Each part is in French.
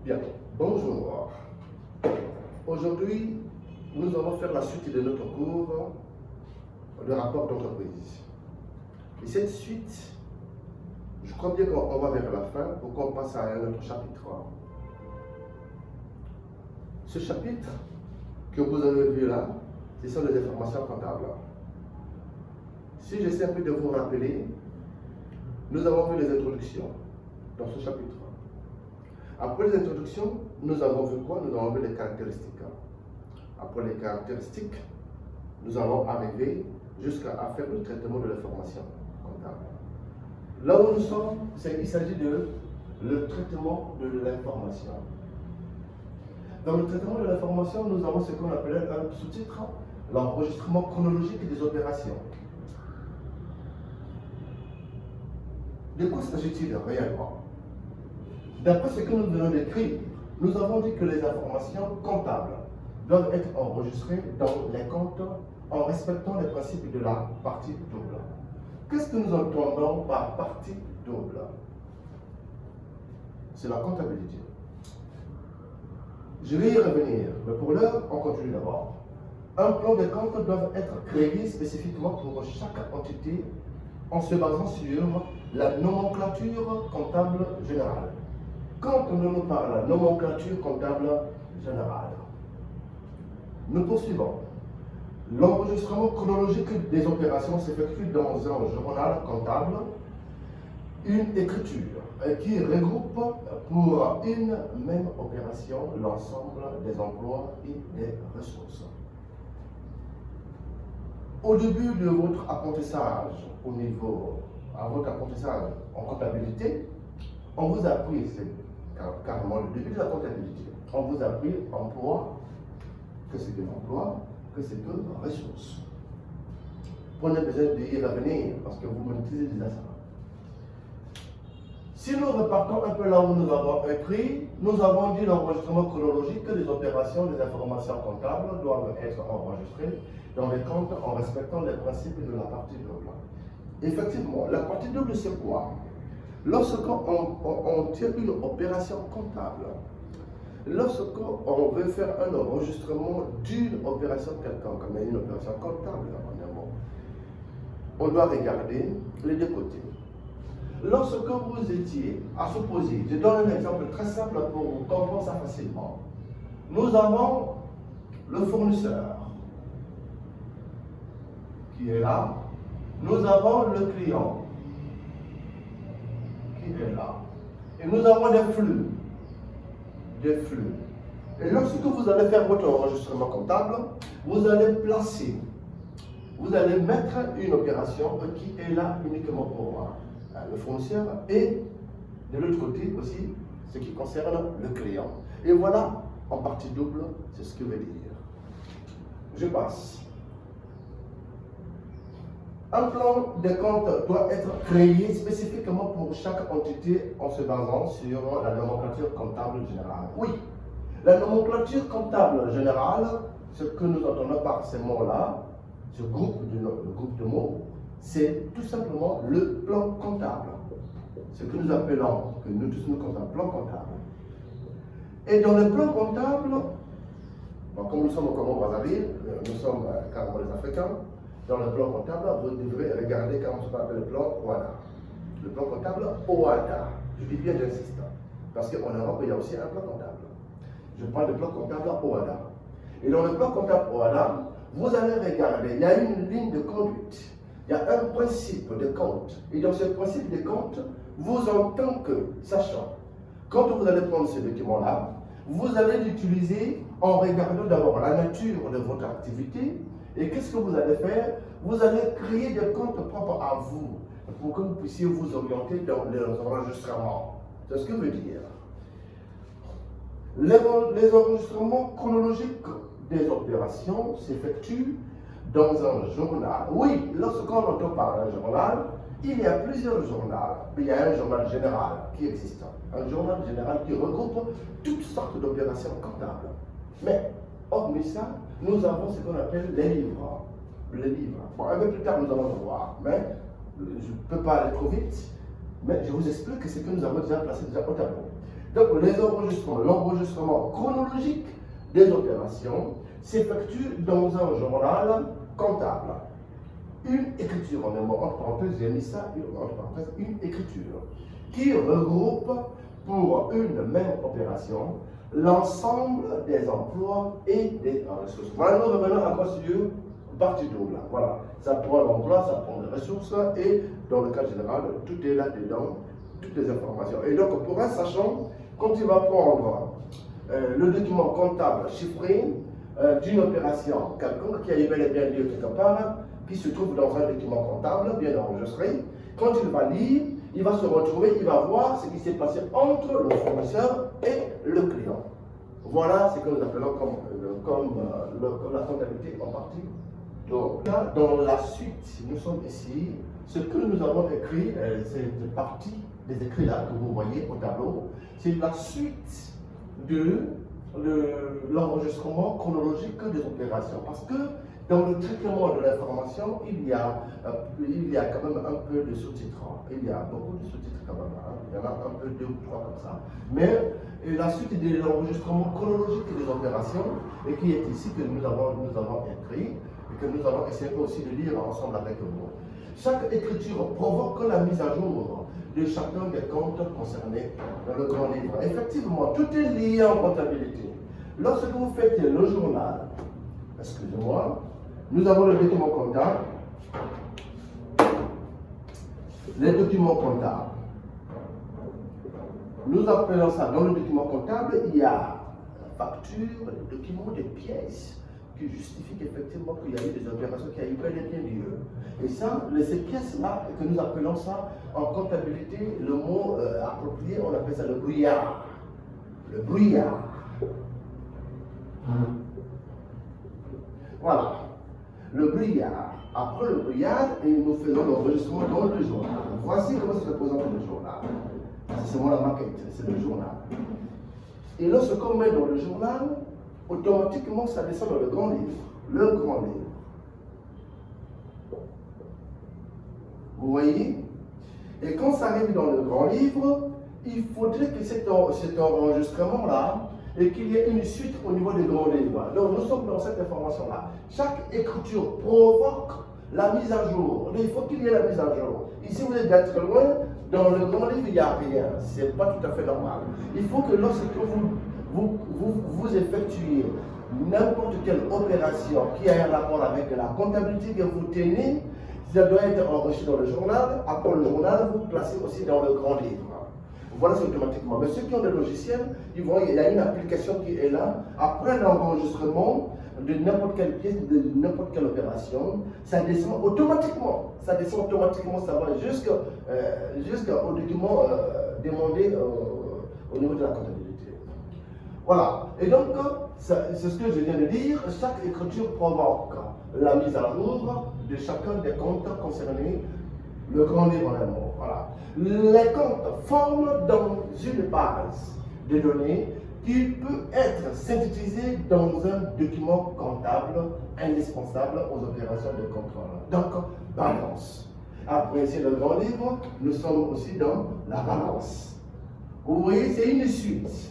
Bien, bonjour. Aujourd'hui, nous allons faire la suite de notre cours de rapport d'entreprise. Et cette suite, je crois bien qu'on va vers la fin pour qu'on passe à un autre chapitre. Ce chapitre que vous avez vu là, ce sont les informations comptables. Si j'essaie un peu de vous rappeler, nous avons vu les introductions dans ce chapitre. Après les introductions, nous avons vu quoi? Nous avons vu les caractéristiques. Après les caractéristiques, nous allons arriver jusqu'à faire le traitement de l'information comptable. Là où nous sommes, il s'agit de le traitement de l'information. Dans le traitement de l'information, nous avons ce qu'on appelle un sous-titre, l'enregistrement chronologique des opérations. De quoi s'agit-il réellement? D'après ce que nous venons d'écrire, nous avons dit que les informations comptables doivent être enregistrées dans les comptes en respectant les principes de la partie double. Qu'est-ce que nous entendons par partie double? C'est la comptabilité. Je vais y revenir, mais pour l'heure, on continue d'abord. Un plan de compte doit être créé spécifiquement pour chaque entité en se basant sur la nomenclature comptable générale. Quand on nous parle de la nomenclature comptable générale, nous poursuivons. L'enregistrement chronologique des opérations s'effectue dans un journal comptable, une écriture qui regroupe pour une même opération l'ensemble des emplois et des ressources. Au début de votre apprentissage, à votre apprentissage en comptabilité, on vous a appris, c'est carrément le début de la comptabilité, on vous a appris emploi, que c'est que l'emploi, que c'est que ressources. Prenez besoin d'y revenir parce que vous maîtrisez déjà ça. Si nous repartons un peu là où nous avons écrit, nous avons dit l'enregistrement chronologique des opérations, des informations comptables doivent être enregistrées dans les comptes en respectant les principes de la partie double. Effectivement, la partie double c'est quoi? Lorsqu'on tire une opération comptable, lorsqu'on veut faire un enregistrement d'une opération quelconque, mais une opération comptable, on doit regarder les deux côtés. Lorsque vous étiez à supposer, je donne un exemple très simple pour vous comprendre ça facilement. Nous avons le fournisseur qui est là, nous avons le client qui est là, et nous avons des flux. Et lorsque vous allez faire votre enregistrement comptable, vous allez placer, vous allez mettre une opération qui est là uniquement pour le fournisseur et de l'autre côté aussi ce qui concerne le client. Et voilà, en partie double, c'est ce que veut dire. Je passe. Un plan de compte doit être créé spécifiquement pour chaque entité en se basant sur la nomenclature comptable générale. Oui, la nomenclature comptable générale, ce que nous entendons par ces mots-là, ce groupe de mots, c'est tout simplement le plan comptable. Ce que nous appelons, que nous tous nous comptons, plan comptable. Et dans le plan comptable, comme nous sommes au Congo-Brazzaville, nous sommes carrément les Africains, dans le plan comptable, vous devrez regarder comment ça s'appelle le plan OADA. Le plan comptable OADA. Je dis bien, j'insiste. Parce qu'en Europe, il y a aussi un plan comptable. Je parle de plan comptable OADA. Et dans le plan comptable OADA, vous allez regarder, il y a une ligne de conduite. Il y a un principe de compte. Et dans ce principe de compte, vous en tant que sachant, quand vous allez prendre ce document-là, vous allez l'utiliser en regardant d'abord la nature de votre activité. Et qu'est-ce que vous allez faire? Vous allez créer des comptes propres à vous pour que vous puissiez vous orienter dans les enregistrements. C'est ce que veut dire. Les enregistrements chronologiques des opérations s'effectuent dans un journal. Oui, lorsqu'on entend parler d'un journal, il y a plusieurs journaux. Il y a un journal général qui existe. Un journal général qui regroupe toutes sortes d'opérations comptables. Mais, hormis ça, nous avons ce qu'on appelle les livres. Les livres. Bon, un peu plus tard, nous allons le voir. Mais, je ne peux pas aller trop vite. Mais je vous explique ce que nous avons déjà placé au tableau. Donc l'enregistrement chronologique des opérations s'effectue dans un journal comptable. Une écriture, en entre parenthèses, j'ai mis ça, entre parenthèses, une écriture qui regroupe pour une même opération l'ensemble des emplois et des ressources. Voilà, nous revenons encore sur partie double. Voilà, ça prend l'emploi, ça prend les ressources et dans le cas général, tout est là-dedans, toutes les informations. Et donc, pour un sachant, quand il va prendre le document comptable chiffré d'une opération quelconque qui a bel et bien lieu quelque part, qui se trouve dans un document comptable bien enregistré, quand il va lire, il va se retrouver, il va voir ce qui s'est passé entre le fournisseur et le client. Voilà ce que nous appelons comme la comptabilité en partie. Donc, là, dans la suite, nous sommes ici. Ce que nous avons écrit, cette partie des écrits là que vous voyez au tableau, c'est la suite de l'enregistrement chronologique des opérations. Parce que dans le traitement de l'information, il y a quand même un peu de sous-titres. Il y a beaucoup de sous-titres quand même. Il y en a un peu, 2 ou 3 comme ça. Mais la suite de l'enregistrement chronologique des opérations, et qui est ici que nous avons écrit, et que nous allons essayer aussi de lire ensemble avec vous. Chaque écriture provoque la mise à jour de chacun des comptes concernés dans le grand livre. Effectivement, tout est lié en comptabilité. Lorsque vous faites le journal, excusez-moi, nous avons le document comptable. Les documents comptables. Nous appelons ça, dans le document comptable, il y a la facture, les documents, des pièces qui justifient effectivement qu'il y a eu des opérations qui a eu bel et bien lieu. Et ça, ces pièces-là, que nous appelons ça en comptabilité, le mot approprié, on appelle ça le brouillard. Le brouillard. Voilà. Le brouillard. Après le brouillard, et nous faisons l'enregistrement dans le journal. Voici comment se représente le journal. C'est seulement la maquette, c'est le journal. Et lorsqu'on met dans le journal, automatiquement ça descend dans le grand livre. Le grand livre. Vous voyez? Et quand ça arrive dans le grand livre, il faudrait que cet enregistrement-là, et qu'il y ait une suite au niveau du grand livre. Donc nous sommes dans cette information-là. Chaque écriture provoque la mise à jour. Il faut qu'il y ait la mise à jour. Ici, vous êtes d'être loin, dans le grand livre, il n'y a rien. Ce n'est pas tout à fait normal. Il faut que lorsque vous effectuez n'importe quelle opération qui a un rapport avec la comptabilité que vous tenez, ça doit être enregistré dans le journal. Après le journal, vous placez aussi dans le grand livre. Voilà, c'est automatiquement. Mais ceux qui ont des logiciels, ils voient, il y a une application qui est là. Après l'enregistrement de n'importe quelle pièce, de n'importe quelle opération, ça descend automatiquement. Ça descend automatiquement, ça va jusqu'au document demandé au niveau de la comptabilité. Voilà. Et donc, c'est ce que je viens de dire. Chaque écriture provoque la mise à jour de chacun des comptes concernés. Le grand livre en un mot. Voilà. Les comptes forment dans une base de données qui peut être synthétisée dans un document comptable indispensable aux opérations de contrôle. Donc, balance. Après, c'est le grand livre, nous sommes aussi dans la balance. Vous voyez, c'est une suite.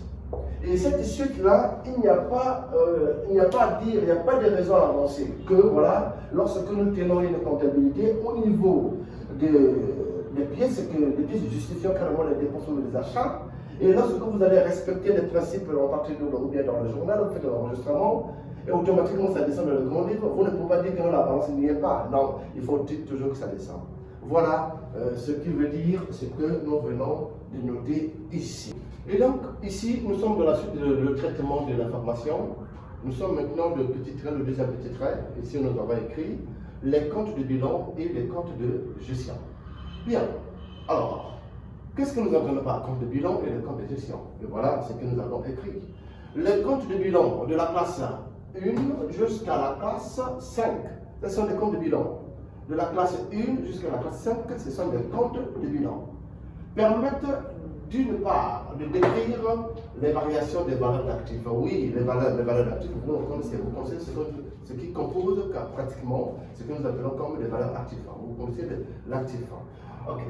Et cette suite-là, il n'y a pas à dire, il n'y a pas de raison à avancer. Que voilà, lorsque nous tenons une comptabilité au niveau des pièces justifiant carrément les dépenses ou les achats, et lorsque vous allez respecter les principes en partie ou bien dans le journal, vous faites l'enregistrement, et automatiquement ça descend dans le grand livre, vous ne pouvez pas dire que non, la balance n'y est pas. Non, il faut dire toujours que ça descend. Voilà ce qui veut dire ce que nous venons de noter ici. Et donc, ici, nous sommes dans la suite du traitement de l'information. Nous sommes maintenant le petit trait, le deuxième petit trait. Ici, nous avons écrit les comptes de bilan et les comptes de gestion. Bien. Alors, qu'est-ce que nous entendons par compte de bilan et les comptes de gestion? Et voilà ce que nous avons écrit. Les comptes de bilan de la classe 1 jusqu'à la classe 5, ce sont des comptes de bilan. De la classe 1 jusqu'à la classe 5, ce sont des comptes de bilan. Permettent d'une part de décrire les variations des valeurs d'actifs. Oui, les valeurs d'actifs, vous connaissez ce qui compose pratiquement ce que nous appelons comme les valeurs actives. Vous connaissez l'actif. Ok.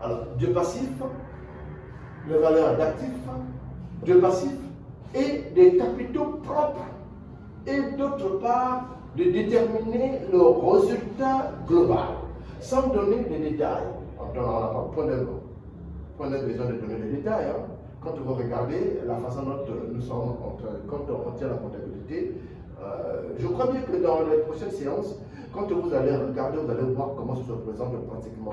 Alors, du passif, les valeurs d'actifs de passifs et des capitaux propres. Et d'autre part, de déterminer le résultat global, sans donner des détails. On n'a pas point de besoin de donner des détails. Hein. Quand vous regardez la façon dont nous sommes, quand on tient la comptabilité, je crois bien que dans les prochaines séances, quand vous allez regarder, vous allez voir comment se présente pratiquement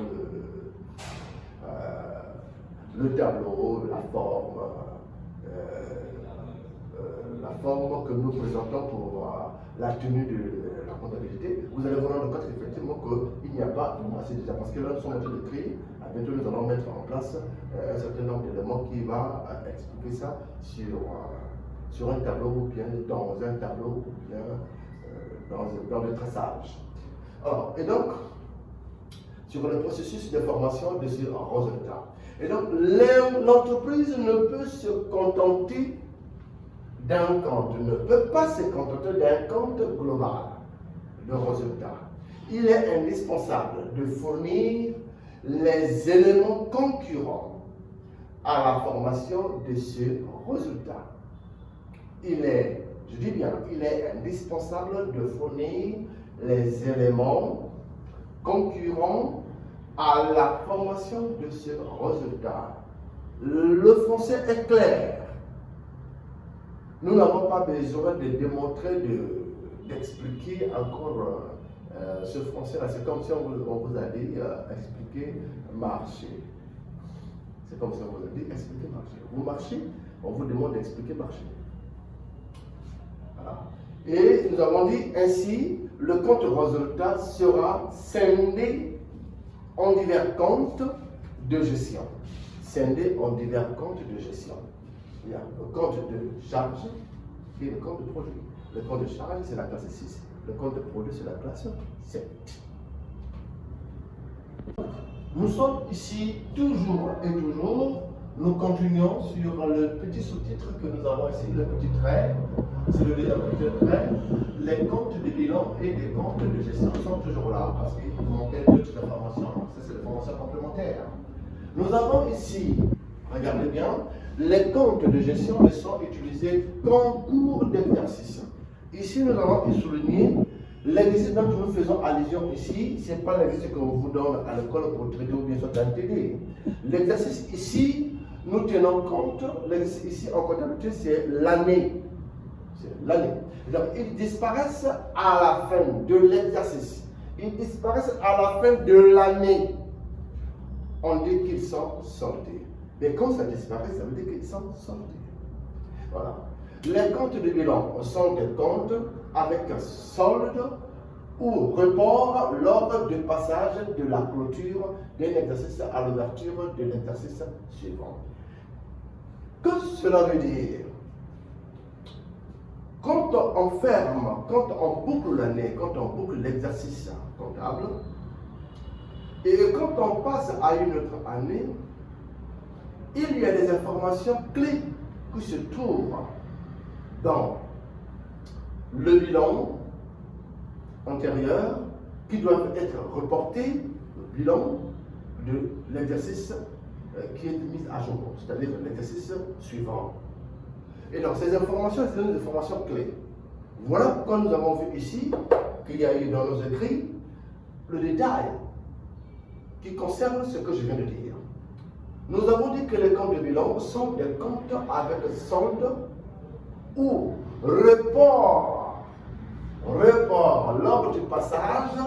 le tableau, la forme que nous présentons pour la tenue de la comptabilité. Vous allez vous rendre compte effectivement qu'il n'y a pas assez déjà, parce que là nous sommes en train de créer, bientôt nous allons mettre en place un certain nombre d'éléments qui va expliquer ça sur un tableau ou bien dans un tableau ou bien dans des traçages. Alors, et donc, sur le processus de formation de ce résultat. Et donc, l'entreprise ne peut se contenter d'un compte, ne peut pas se contenter d'un compte global de résultat. Il est indispensable de fournir les éléments concurrents à la formation de ce résultat. Il est, je dis bien, il est indispensable de fournir les éléments concurrents à la formation de ce résultat. Le français est clair. Nous n'avons pas besoin de démontrer, d'expliquer encore ce français-là. C'est comme si on vous a dit expliquer marcher. C'est comme si on vous a dit expliquer marcher. Vous marchez, on vous demande d'expliquer marcher. Voilà. Et nous avons dit ainsi, le compte résultat sera scindé en divers comptes de gestion. Scindé en divers comptes de gestion. Il y a le compte de charge et le compte de produit. Le compte de charge, c'est la classe 6. Le compte de produit, c'est la classe 7. Nous sommes ici toujours et toujours. Nous continuons sur le petit sous-titre que nous avons ici, le petit trait. C'est le deuxième petit trait. Les comptes de bilan et les comptes de gestion sont toujours là parce qu'il manquait d'autres informations. Ça, c'est des informations complémentaires. Nous avons ici, regardez bien, les comptes de gestion ne sont utilisés qu'en cours d'exercice. Ici, nous allons souligner l'exercice dont nous faisons allusion ici, ce n'est pas l'exercice qu'on vous donne à l'école pour traiter ou bien soit dans le TD. L'exercice ici, nous tenons compte, l'exercice ici en comptabilité, c'est l'année. C'est l'année. Donc, ils disparaissent à la fin de l'exercice. Ils disparaissent à la fin de l'année. On dit qu'ils sont soldés. Mais quand ça disparaît, ça veut dire qu'ils sont soldés. Voilà. Les comptes de bilan sont des comptes avec solde ou report lors du passage de la clôture d'un exercice à l'ouverture de l'exercice suivant. Que cela veut dire? Quand on ferme, quand on boucle l'année, quand on boucle l'exercice comptable, et quand on passe à une autre année, il y a des informations clés qui se trouvent dans le bilan antérieur qui doivent être reportées au bilan de l'exercice qui est mis à jour, c'est-à-dire l'exercice suivant. Et donc ces informations, c'est des informations clés. Voilà pourquoi nous avons vu ici qu'il y a eu dans nos écrits le détail qui concerne ce que je viens de dire. Nous avons dit que les comptes de bilan sont des comptes avec solde ou report lors du passage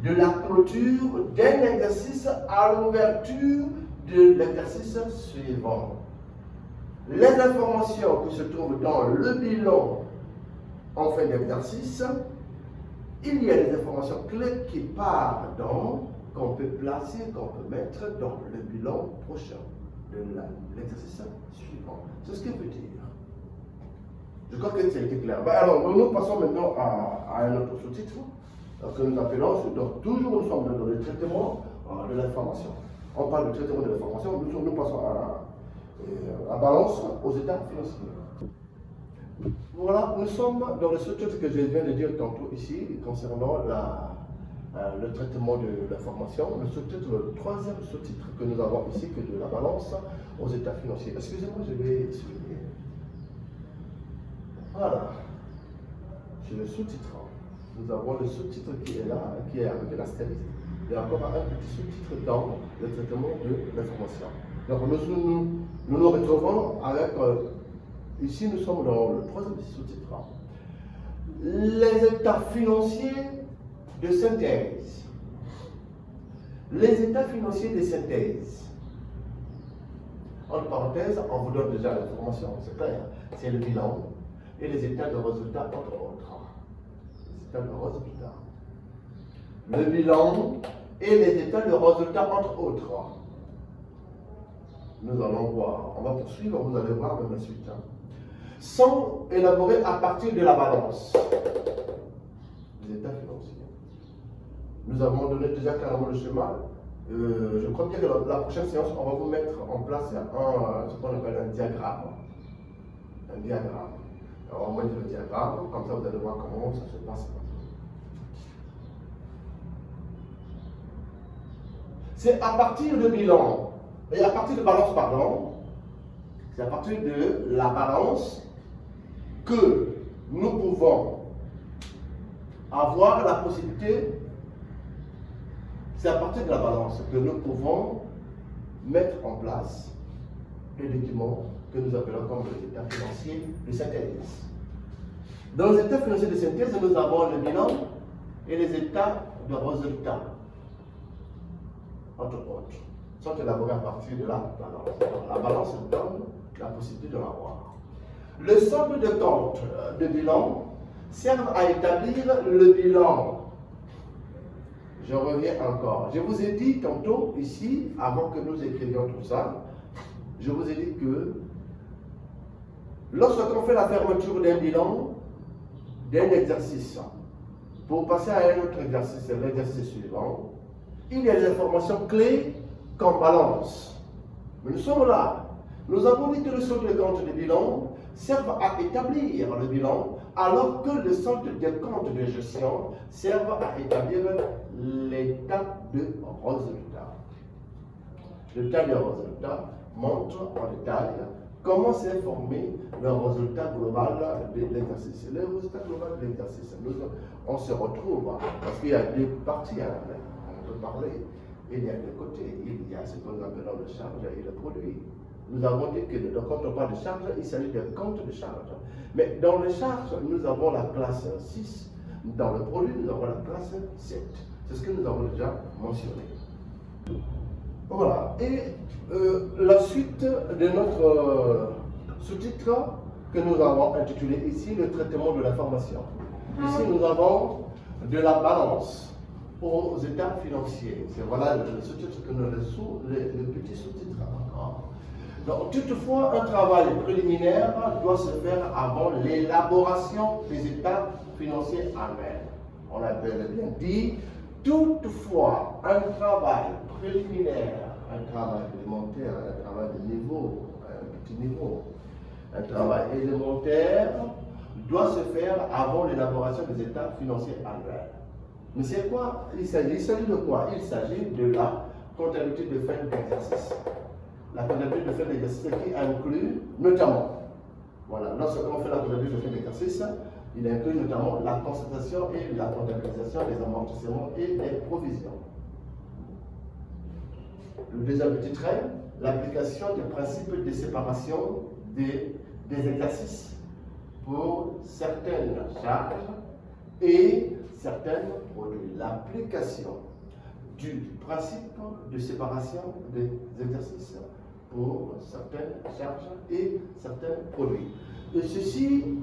de la clôture d'un exercice à l'ouverture de l'exercice suivant. Les informations qui se trouvent dans le bilan en fin d'exercice, il y a des informations clés qui partent qu'on peut placer, qu'on peut mettre dans le bilan prochain de l'exercice suivant. C'est ce que veut dire. Je crois que ça a été clair. Alors, nous passons maintenant à un autre sous-titre que nous appelons, donc toujours nous sommes dans le traitement de l'information. On parle de traitement de l'information, nous passons à balance aux états financiers. Voilà, nous sommes dans le sous-titre que je viens de dire tantôt ici, concernant le traitement de l'information, le troisième sous-titre que nous avons ici, que de la balance aux états financiers. Excusez-moi, je vais souligner. Voilà, c'est le sous-titre. Nous avons le sous-titre qui est là, qui est avec l'astérisque. Il y a encore un petit sous-titre dans le traitement de l'information. Donc nous retrouvons avec, ici nous sommes dans le troisième sous-titre. Les états financiers de synthèse. Les états financiers de synthèse. Entre parenthèses, on vous donne déjà l'information, c'est clair. C'est le bilan et les états de résultats, entre autres. Les états de résultats. Le bilan et les états de résultats, entre autres. Nous allons voir. On va poursuivre, vous allez voir même la suite. Sont élaborés à partir de la balance. Les états financiers. Nous avons donné déjà carrément le schéma. Je crois bien que la prochaine séance, on va vous mettre en place ce qu'on appelle un diagramme. Un diagramme. Alors, on va mettre le diagramme, comme ça vous allez voir comment ça se passe. C'est à partir de bilan, et à partir de balance, pardon, c'est à partir de la balance que nous pouvons avoir la possibilité, c'est à partir de la balance que nous pouvons mettre en place les documents que nous appelons comme les états financiers de synthèse. Dans les états financiers de synthèse, nous avons le bilan et les états de résultats, entre autres, sont élaborés à partir de la balance. La balance donne la possibilité de l'avoir. Le solde de compte de bilan sert à établir le bilan. Je reviens encore. Je vous ai dit tantôt ici, avant que nous écrivions tout ça, je vous ai dit que lorsqu'on fait la fermeture d'un bilan, d'un exercice, pour passer à un autre exercice, l'exercice suivant, il y a des informations clés qu'on balance. Mais nous sommes là. Nous avons dit que le solde de compte de bilan servent à établir le bilan, alors que le solde de compte de gestion servent à établir l'état de résultat. L'état de résultat montre en détail comment s'est formé le résultat global de l'exercice. Le résultat global de l'exercice, on se retrouve, parce qu'il y a deux parties à la main. On peut parler, il y a deux côtés, il y a ce que nous appelons le charge et le produit. Nous avons dit que quand on parle de charge, il s'agit de compte de charge. Mais dans les charges, nous avons la classe 6. Dans le produit, nous avons la classe 7. C'est ce que nous avons déjà mentionné. Voilà. Et la suite de notre sous-titre que nous avons intitulé ici, le traitement de l'information. Ici, nous avons de la balance aux états financiers. C'est voilà le sous-titre que nous avons, le petit sous-titre encore. Donc, toutefois, un travail préliminaire doit se faire avant l'élaboration des états financiers annuels. On avait bien dit, toutefois, un travail préliminaire, un travail élémentaire, un travail de niveau, un petit niveau, un travail élémentaire doit se faire avant l'élaboration des états financiers annuels. Mais c'est quoi il s'agit de quoi? Il s'agit de la comptabilité de fin d'exercice. La comptabilité de fin d'exercice qui inclut notamment, voilà, lorsqu'on fait la comptabilité de fin d'exercice, il inclut notamment la constatation et la comptabilisation des amortissements et des provisions. Le deuxième petit trait, l'application du principe de séparation des exercices pour certaines charges et certains produits. L'application du principe de séparation des exercices pour certaines charges et certains produits. Et ceci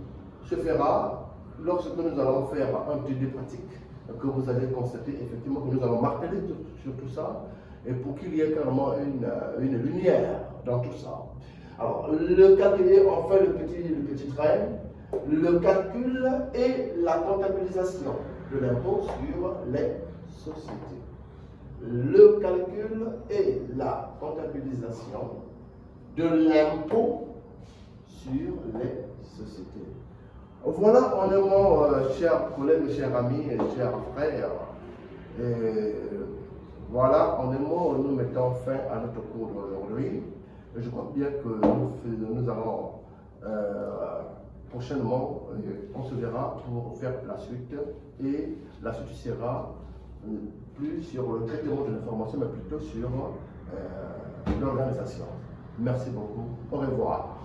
se fera lorsque nous allons faire un étude pratique, que vous allez constater effectivement que nous allons marteler sur tout ça, et pour qu'il y ait carrément une lumière dans tout ça. Alors, le calcul, on fait le petit trait, le calcul et la comptabilisation de l'impôt sur les sociétés. Le calcul et la comptabilisation de l'impôt sur les sociétés. Voilà en un mot, chers collègues, chers amis, chers frères Et voilà, en un mot, nous mettons fin à notre cours d'aujourd'hui. Je crois bien que nous allons prochainement, on se verra pour faire la suite. Et la suite sera plus sur le traitement de l'information, mais plutôt sur l'organisation. Merci beaucoup. Au revoir.